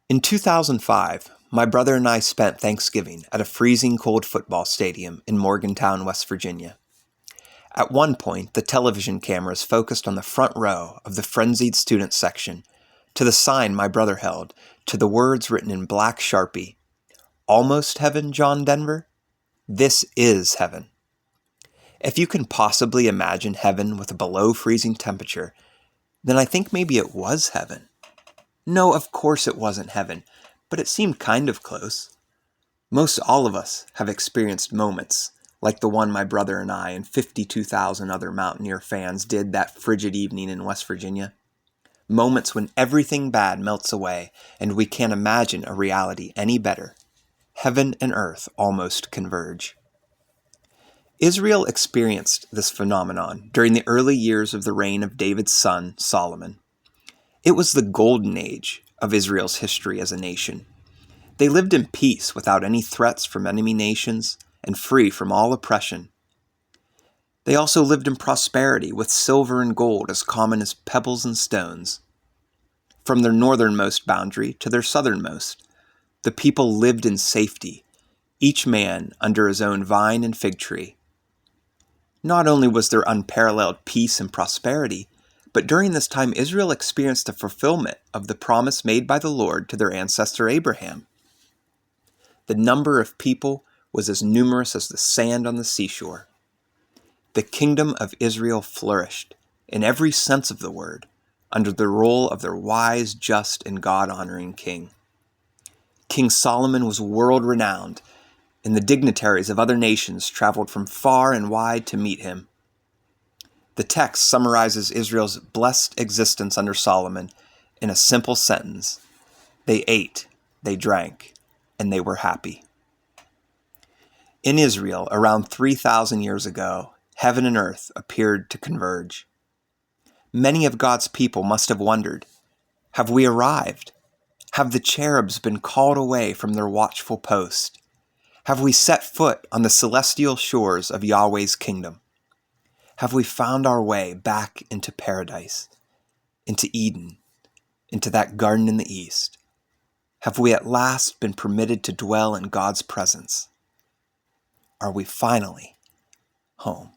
In 2005, my brother and I spent Thanksgiving at a freezing cold football stadium in Morgantown, West Virginia. At one point, the television cameras focused on the front row of the frenzied student section, to the sign my brother held, to the words written in black Sharpie, "Almost heaven, John Denver? This is heaven." If you can possibly imagine heaven with a below freezing temperature, then I think maybe it was heaven. No, of course it wasn't heaven, but it seemed kind of close. Most all of us have experienced moments like the one my brother and I and 52,000 other Mountaineer fans did that frigid evening in West Virginia. Moments when everything bad melts away and we can't imagine a reality any better. Heaven and earth almost converge. Israel experienced this phenomenon during the early years of the reign of David's son, Solomon. It was the golden age of Israel's history as a nation. They lived in peace without any threats from enemy nations and free from all oppression. They also lived in prosperity with silver and gold as common as pebbles and stones. From their northernmost boundary to their southernmost, the people lived in safety, each man under his own vine and fig tree. Not only was there unparalleled peace and prosperity, but during this time Israel experienced the fulfillment of the promise made by the Lord to their ancestor Abraham. The number of people was as numerous as the sand on the seashore. The kingdom of Israel flourished, in every sense of the word, under the rule of their wise, just, and God-honoring king. King Solomon was world-renowned, and the dignitaries of other nations traveled from far and wide to meet him. The text summarizes Israel's blessed existence under Solomon in a simple sentence: they ate, they drank, and they were happy. In Israel, around 3,000 years ago, heaven and earth appeared to converge. Many of God's people must have wondered, have we arrived? Have the cherubs been called away from their watchful post? Have we set foot on the celestial shores of Yahweh's kingdom? Have we found our way back into paradise, into Eden, into that garden in the east? Have we at last been permitted to dwell in God's presence? Are we finally home?